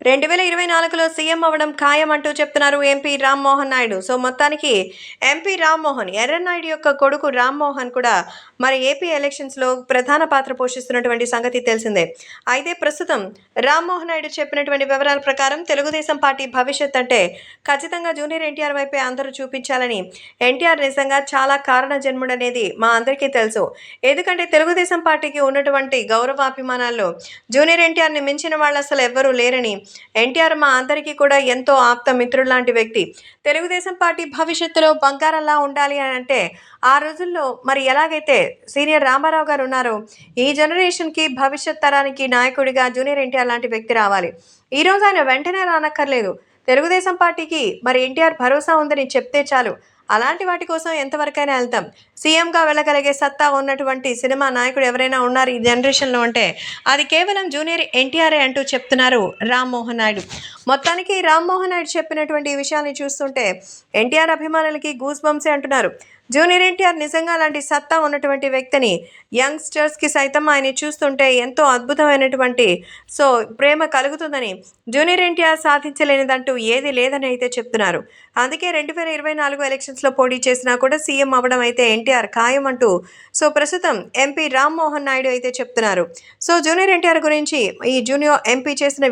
2024లో CM అవ్వడం ఖాయమంటూ చెప్తున్నారు MP Rammohan Naidu. మొత్తానికి ఎంపీ రామ్మోహన్, ఎర్రన్నాయుడు యొక్క కొడుకు రామ్మోహన్ కూడా మరి ఏపీ ఎలక్షన్స్‌లో ప్రధాన పాత్ర పోషిస్తున్నటువంటి సంగతి తెలిసిందే. అయితే ప్రస్తుతం రామ్మోహన్ నాయుడు చెప్పినటువంటి వివరాల ప్రకారం తెలుగుదేశం పార్టీ భవిష్యత్ అంటే ఖచ్చితంగా జూనియర్ ఎన్టీఆర్ వైపే అందరూ చూపించాలని. ఎన్టీఆర్ నిజంగా చాలా కారణ జన్ముడనేది మా అందరికీ తెలుసు. ఎందుకంటే తెలుగుదేశం పార్టీకి ఉన్నటువంటి గౌరవాభిమానాల్లో జూనియర్ ఎన్టీఆర్‌ని మించిన వాళ్ళు అసలు ఎవ్వరూ లేరని, ఎన్టీఆర్ మా అందరికీ కూడా ఎంతో ఆప్త మిత్రుల్లాంటి వ్యక్తి. తెలుగుదేశం పార్టీ భవిష్యత్తులో బంగారంలా ఉండాలి అని అంటే ఆ రోజుల్లో మరి ఎలాగైతే సీనియర్ రామారావు గారు ఉన్నారో, ఈ జనరేషన్‌కి భవిష్యత్ తరానికి నాయకుడిగా జూనియర్ ఎన్టీఆర్ లాంటి వ్యక్తి రావాలి. ఈరోజు ఆయన వెంటనే రానక్కర్లేదు. తెలుగుదేశం పార్టీకి మరి ఎన్టీఆర్ భరోసా ఉందని చెప్తే చాలు. అలాంటి వాటి కోసం ఎంతవరకైనా వెళ్తాం. సీఎంగా వెళ్ళగలిగే సత్తా ఉన్నటువంటి సినిమా నాయకుడు ఎవరైనా ఉన్నారు ఈ జనరేషన్‌లో అంటే అది కేవలం జూనియర్ ఎన్టీఆరే అంటూ చెప్తున్నారు రామ్మోహన్ నాయుడు. మొత్తానికి రామ్మోహన్ నాయుడు చెప్పినటువంటి ఈ విషయాన్ని చూస్తుంటే ఎన్టీఆర్ అభిమానులకి గూస్ బంప్సే అంటున్నారు. జూనియర్ ఎన్టీఆర్ నిజంగా అలాంటి సత్తా ఉన్నటువంటి వ్యక్తిని, యంగ్స్టర్స్‌కి సైతం ఆయన్ని చూస్తుంటే ఎంతో అద్భుతమైనటువంటి ప్రేమ కలుగుతుందని, జూనియర్ ఎన్టీఆర్ సాధించలేనిదంటూ ఏది లేదని అయితే చెప్తున్నారు. అందుకే 2024 ఎలక్షన్స్‌లో పోటీ చేసినా కూడా సీఎం అవ్వడం అయితే ఎన్టీఆర్ ఖాయం అంటూ ప్రస్తుతం ఎంపీ రామ్మోహన్ నాయుడు అయితే చెప్తున్నారు. జూనియర్ ఎన్టీఆర్ గురించి ఈ జూనియర్ ఎంపీ చేసిన